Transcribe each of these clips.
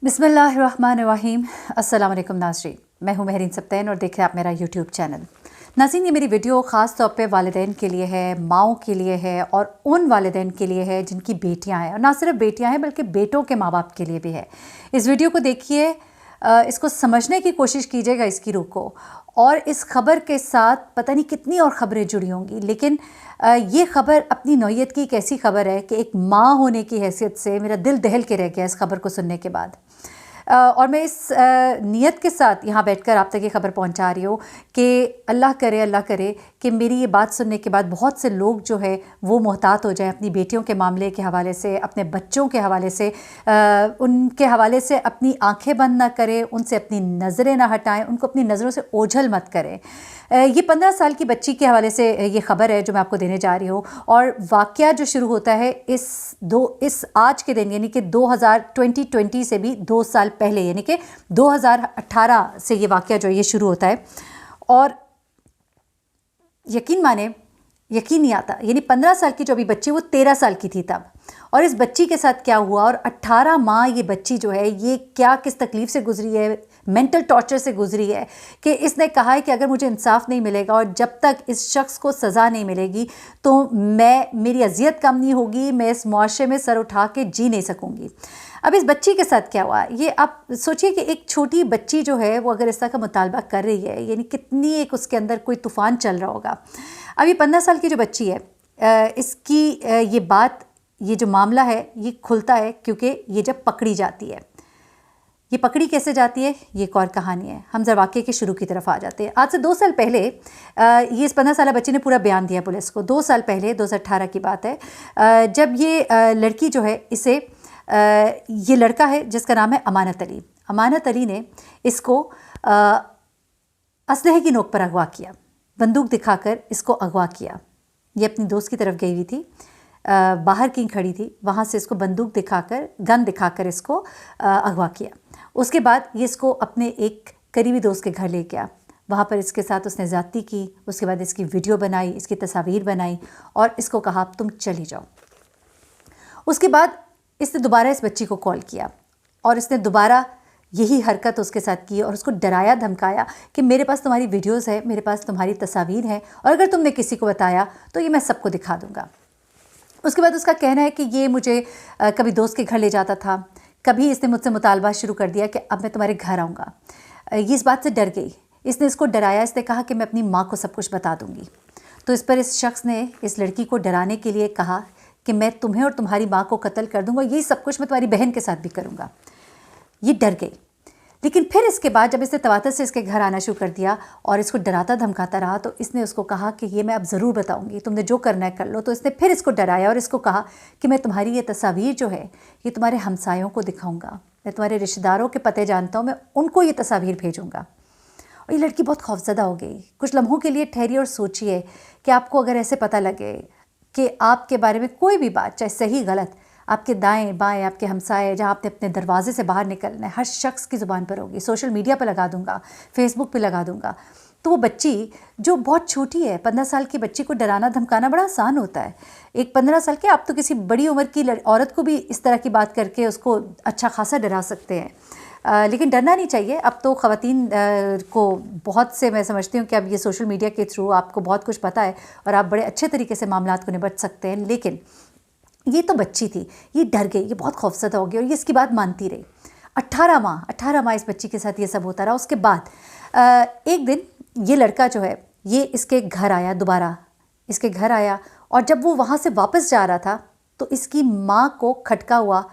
बिस्मिल्लाहिर्रहमानिर्रहीम। अस्सलाम वालेकुम नाज़रीन, मैं हूँ महरीन सब्तैन और देख रहे हैं आप मेरा यूट्यूब चैनल। नाज़रीन, ये मेरी वीडियो ख़ास तौर पे वालिदैन के लिए है, माओं के लिए है और उन वालिदैन के लिए है जिनकी बेटियाँ हैं, और ना सिर्फ बेटियाँ हैं बल्कि बेटों के माँ बाप के लिए भी है। इस वीडियो को देखिए, इसको समझने की कोशिश कीजिएगा, इसकी रूह को। और इस ख़बर के साथ पता नहीं कितनी और ख़बरें जुड़ी होंगी, लेकिन ये ख़बर अपनी नौइयत की एक ऐसी ख़बर है कि एक माँ होने की हैसियत से मेरा दिल दहल के रह गया इस ख़बर को सुनने के बाद। और मैं इस नीयत के साथ यहाँ बैठकर आप तक ये ख़बर पहुँचा रही हूँ कि अल्लाह करे कि मेरी ये बात सुनने के बाद बहुत से लोग जो है वो मोहतात हो जाएं अपनी बेटियों के मामले के हवाले से, अपने बच्चों के हवाले से, उनके हवाले से अपनी आंखें बंद ना करें, उनसे अपनी नज़रें ना हटाएं, उनको अपनी नज़रों से ओझल मत करें। ये 15 साल की बच्ची के हवाले से ये ख़बर है जो मैं आपको देने जा रही हूँ। और वाक़या जो शुरू होता है इस आज के दिन, यानी कि 2020 से भी 2 साल पहले, यानी कि 2018 से ये वाक़या जो है ये शुरू होता है। और यकीन माने, यकीन नहीं आता, यानी 15 साल की जो अभी बच्ची वो 13 साल की थी तब। और इस बच्ची के साथ क्या हुआ, और 18 माह ये बच्ची जो है ये क्या किस तकलीफ़ से गुजरी है, मेंटल टॉर्चर से गुजरी है, कि इसने कहा है कि अगर मुझे इंसाफ नहीं मिलेगा और जब तक इस शख्स को सज़ा नहीं मिलेगी तो मेरी अजियत कम नहीं होगी, मैं इस मुआशरे में सर उठा के जी नहीं सकूँगी। अब इस बच्ची के साथ क्या हुआ, ये आप सोचिए कि एक छोटी बच्ची जो है वो अगर इस तरह का मुतालबा कर रही है, यानी कितनी एक उसके अंदर कोई तूफ़ान चल रहा होगा। अब ये 15 साल की जो बच्ची है, इसकी ये बात, ये जो मामला है ये खुलता है क्योंकि ये जब पकड़ी जाती है। ये पकड़ी कैसे जाती है ये एक और कहानी है। हम जरा वाक़े के शुरू की तरफ आ जाते हैं। आज से 2 साल पहले ये इस 15 साल बच्ची ने पूरा बयान दिया पुलिस को। 2 साल पहले 2018 की बात है, जब ये लड़की जो है इसे ये लड़का है जिसका नाम है अमानत अली। अमानत अली ने इसको असलहे की नोक पर अगवा किया, बंदूक दिखाकर इसको अगवा किया। ये अपनी दोस्त की तरफ गई हुई थी, बाहर की खड़ी थी, वहाँ से इसको बंदूक दिखाकर, गन दिखाकर इसको अगवा किया। उसके बाद ये इसको अपने एक करीबी दोस्त के घर ले गया। वहाँ पर इसके साथ उसने ज़्यादती की। उसके बाद इसकी वीडियो बनाई, इसकी तस्वीर बनाई और इसको कहा तुम चली जाओ। उसके बाद इसने दोबारा इस बच्ची को कॉल किया और इसने दोबारा यही हरकत उसके साथ की और उसको डराया धमकाया कि मेरे पास तुम्हारी वीडियोज़ है, मेरे पास तुम्हारी तस्वीर है, और अगर तुमने किसी को बताया तो ये मैं सबको दिखा दूँगा। उसके बाद उसका कहना है कि ये मुझे कभी दोस्त के घर ले जाता था, कभी इसने मुझसे मुतालबा शुरू कर दिया कि अब मैं तुम्हारे घर आऊँगा। ये इस बात से डर गई, इसने इसको डराया, इसने कहा कि मैं अपनी माँ को सब कुछ बता दूँगी। तो इस पर इस शख्स ने इस लड़की को डराने के लिए कहा कि मैं तुम्हें और तुम्हारी माँ को कत्ल कर दूँगा, यही सब कुछ मैं तुम्हारी बहन के साथ भी करूँगा। ये डर गई। लेकिन फिर इसके बाद जब इसने तवातर से इसके घर आना शुरू कर दिया और इसको डराता धमकाता रहा, तो इसने उसको कहा कि ये मैं अब ज़रूर बताऊंगी, तुमने जो करना है कर लो। तो इसने फिर इसको डराया और इसको कहा कि मैं तुम्हारी ये तस्वीर जो है ये तुम्हारे हमसायों को दिखाऊंगा, मैं तुम्हारे रिश्तेदारों के पते जानता हूँ, मैं उनको ये तस्वीर भेजूँगा। और ये लड़की बहुत खौफजदा हो गई। कुछ लम्हों के लिए ठहरिए और सोचिए कि आपको अगर ऐसे पता लगे कि आपके बारे में कोई भी बात, चाहे सही गलत, आपके दाएं बाएं, आपके हमसाए, जहाँ आपने अपने दरवाजे से बाहर निकलना है, हर शख्स की ज़ुबान पर होगी। सोशल मीडिया पर लगा दूंगा, फेसबुक पे लगा दूंगा। तो वो बच्ची जो बहुत छोटी है, 15 साल की बच्ची को डराना धमकाना बड़ा आसान होता है। एक 15 साल के, आप तो किसी बड़ी उम्र की औरत को भी इस तरह की बात करके उसको अच्छा खासा डरा सकते हैं, लेकिन डरना नहीं चाहिए। अब तो ख़वातीन को बहुत से, मैं समझती हूँ कि अब ये सोशल मीडिया के थ्रू आपको बहुत कुछ पता है और आप बड़े अच्छे तरीके से मामलात को निपट सकते हैं। लेकिन ये तो बच्ची थी, ये डर गई, ये बहुत खौफज़दा हो गई और ये इसकी बात मानती रही। 18 माह इस बच्ची के साथ ये सब होता रहा। उसके बाद एक दिन ये लड़का जो है ये इसके घर आया, दोबारा इसके घर आया, और जब वो वहाँ से वापस जा रहा था तो इसकी माँ को खटका हुआ।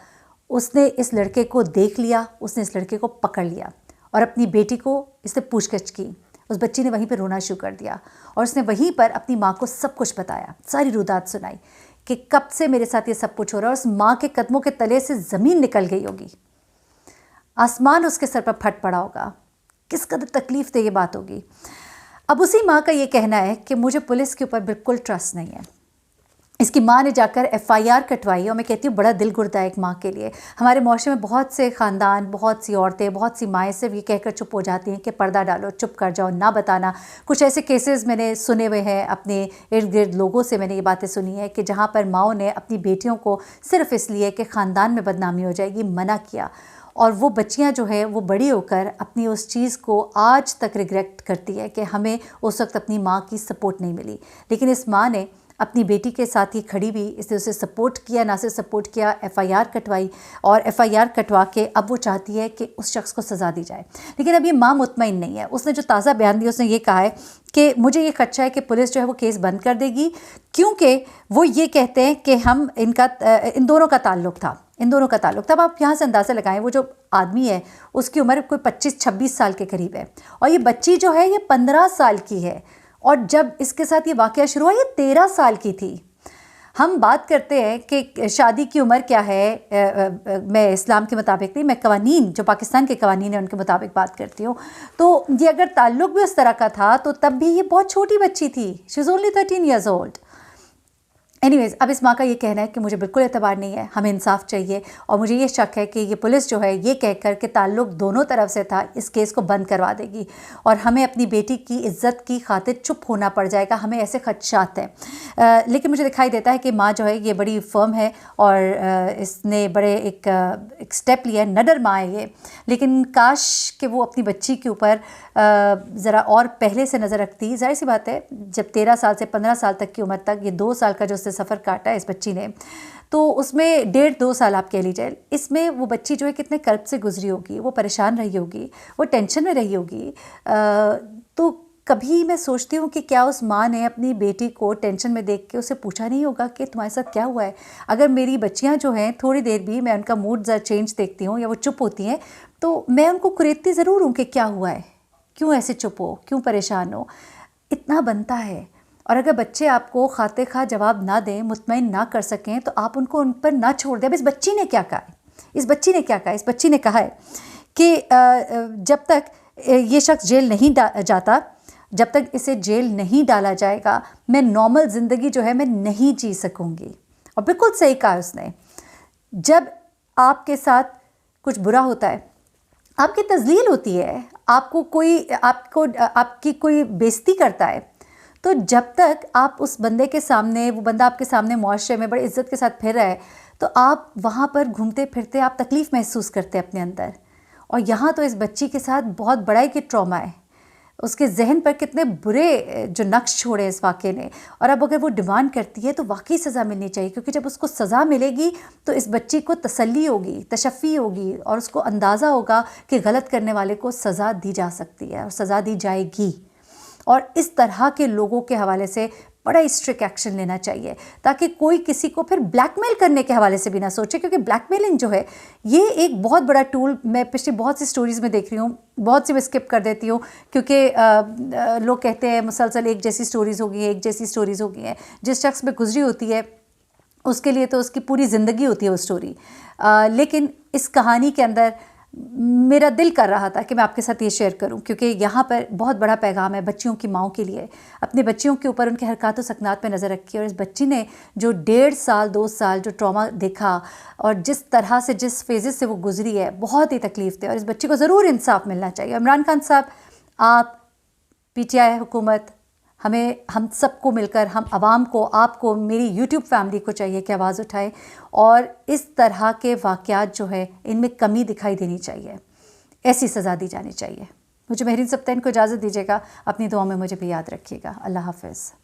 उसने इस लड़के को देख लिया, उसने इस लड़के को पकड़ लिया और अपनी बेटी को इससे पूछताछ की। उस बच्ची ने वहीं पर रोना शुरू कर दिया और उसने वहीं पर अपनी माँ को सब कुछ बताया, सारी रुदात सुनाई कि कब से मेरे साथ ये सब कुछ हो रहा है। और उस माँ के कदमों के तले से ज़मीन निकल गई होगी, आसमान उसके सर पर फट पड़ा होगा, किस कदर तकलीफ़ दे ये बात होगी। अब उसी माँ का ये कहना है कि मुझे पुलिस के ऊपर बिल्कुल ट्रस्ट नहीं है। इसकी माँ ने जाकर FIR कटवाई और मैं कहती हूँ बड़ा दिल गुर्दा है एक माँ के लिए। हमारे माशरे में बहुत से ख़ानदान, बहुत सी औरतें, बहुत सी माएँ सिर्फ ये कहकर चुप हो जाती हैं कि पर्दा डालो, चुप कर जाओ, ना बताना। कुछ ऐसे केसेस मैंने सुने हुए हैं, अपने इर्द गिर्द लोगों से मैंने ये बातें सुनी है कि जहाँ पर माँओं ने अपनी बेटियों को सिर्फ़ इसलिए कि ख़ानदान में बदनामी हो जाएगी मना किया, और वो बच्चियां जो है वो बड़ी होकर अपनी उस चीज़ को आज तक रिग्रेट करती है कि हमें उस वक्त अपनी माँ की सपोर्ट नहीं मिली। लेकिन इस माँ ने अपनी बेटी के साथ ही खड़ी भी, इसने उसे सपोर्ट किया, ना सिर्फ सपोर्ट किया, FIR कटवाई, और FIR कटवा के अब वो चाहती है कि उस शख्स को सज़ा दी जाए। लेकिन अब ये माँ मुतमईन नहीं है। उसने जो ताज़ा बयान दिया उसने ये कहा है कि मुझे ये खदशा है कि पुलिस जो है वो केस बंद कर देगी, क्योंकि वो ये कहते हैं कि इन दोनों का ताल्लुक़ था, इन दोनों का ताल्लुक़। तब आप यहाँ से अंदाज़ा लगाएं, वो जो आदमी है उसकी उम्र कोई 25-26 साल के करीब है, और ये बच्ची जो है ये 15 साल की है, और जब इसके साथ ये वाक़या शुरू हुआ ये 13 साल की थी। हम बात करते हैं कि शादी की उम्र क्या है, मैं इस्लाम के मुताबिक नहीं, मैं कवानीन जो पाकिस्तान के कवानीन हैं उनके मुताबिक बात करती हूँ। तो ये अगर ताल्लुक़ भी उस तरह का था तो तब भी ये बहुत छोटी बच्ची थी, she is only 13 years old. Anyways, अब इस माँ का ये कहना है कि मुझे बिल्कुल एतबार नहीं है, हमें इंसाफ चाहिए, और मुझे ये शक है कि ये पुलिस जो है ये कहकर कि ताल्लुक़ दोनों तरफ से था इस केस को बंद करवा देगी, और हमें अपनी बेटी की इज़्ज़त की खातिर चुप होना पड़ जाएगा। हमें ऐसे खदशात हैं। लेकिन मुझे दिखाई देता है कि माँ जो है ये बड़ी फर्म है, और इसने बड़े एक स्टेप लिया है, नडर माँ है ये। लेकिन काश कि वो अपनी बच्ची के ऊपर ज़रा और पहले से नज़र रखती। ज़ाहिर सी बात है, जब 13 साल से 15 साल तक की उम्र तक ये 2 साल का जो सफ़र काटा है इस बच्ची ने, तो उसमें 1.5-2 साल आप कह लीजिए, इसमें वो बच्ची जो है कितने कर्ब से गुजरी होगी, वो परेशान रही होगी, वो टेंशन में रही होगी। तो कभी मैं सोचती हूँ कि क्या उस माँ ने अपनी बेटी को टेंशन में देख के उसे पूछा नहीं होगा कि तुम्हारे साथ क्या हुआ है। अगर मेरी बच्चियाँ जो हैं थोड़ी देर भी मैं उनका मूड ज़रा चेंज देखती हूँ या वो चुप होती हैं तो मैं उनको कुरेदती ज़रूर हूँ कि क्या हुआ है, क्यों ऐसे चुप हो, क्यों परेशान हो, इतना बनता है। और अगर बच्चे आपको खाते खा जवाब ना दें, मुतमईन ना कर सकें, तो आप उनको उन पर ना छोड़ दें। अब इस बच्ची ने क्या कहा है, इस बच्ची ने क्या कहा है, इस बच्ची ने कहा है कि जब तक ये शख्स जेल नहीं जाता, जब तक इसे जेल नहीं डाला जाएगा, मैं नॉर्मल ज़िंदगी जो है मैं नहीं जी सकूँगी। और बिल्कुल सही कहा उसने। जब आपके साथ कुछ बुरा होता है, आपकी तज़लील होती है, आपकी कोई बेइज्जती करता है, तो जब तक आप उस बंदे के सामने, वो बंदा आपके सामने मुआशरे में बड़ी इज़्ज़त के साथ फिर रहा है, तो आप वहाँ पर घूमते फिरते आप तकलीफ़ महसूस करते हैं अपने अंदर। और यहाँ तो इस बच्ची के साथ बहुत बड़ा ही कि ट्रॉमा है, उसके जहन पर कितने बुरे जो नक्श छोड़े इस वाक़े ने। और अब अगर वो डिमांड करती है तो वाकई सज़ा मिलनी चाहिए, क्योंकि जब उसको सज़ा मिलेगी तो इस बच्ची को तसल्ली होगी, तशफ़ी होगी, और उसको अंदाज़ा होगा कि गलत करने वाले को सज़ा दी जा सकती है और सज़ा दी जाएगी। और इस तरह के लोगों के हवाले से बड़ा स्ट्रिक्ट एक्शन लेना चाहिए, ताकि कोई किसी को फिर ब्लैकमेल करने के हवाले से भी ना सोचे, क्योंकि ब्लैकमेलिंग जो है ये एक बहुत बड़ा टूल, मैं पिछली बहुत सी स्टोरीज़ में देख रही हूँ, बहुत सी मैं स्किप कर देती हूँ क्योंकि लोग कहते हैं मुसलसल एक जैसी स्टोरीज़ होगी, एक जैसी स्टोरीज़ होगी हैं। जिस शख्स में गुजरी होती है उसके लिए तो उसकी पूरी ज़िंदगी होती है वो स्टोरी। लेकिन इस कहानी के अंदर मेरा दिल कर रहा था कि मैं आपके साथ ये शेयर करूं, क्योंकि यहाँ पर बहुत बड़ा पैगाम है बच्चियों की माँओं के लिए। अपने बच्चियों के ऊपर उनके हरकत व सकनात पे नज़र रखी, और इस बच्ची ने जो 1.5 साल 2 साल जो ट्रॉमा देखा और जिस तरह से जिस फेजेस से वो गुजरी है, बहुत ही तकलीफ़ थे, और इस बच्ची को ज़रूर इंसाफ मिलना चाहिए। इमरान खान साहब, आप, PTI हुकूमत, हम सबको मिलकर, हम आवाम को, आपको, मेरी YouTube फैमिली को चाहिए कि आवाज़ उठाए और इस तरह के वाक़यात जो है इनमें कमी दिखाई देनी चाहिए, ऐसी सज़ा दी जानी चाहिए। मुझे महरीन सब्तैन को इजाज़त दीजिएगा, अपनी दुआ में मुझे भी याद रखिएगा। अल्लाह हाफ़िज़।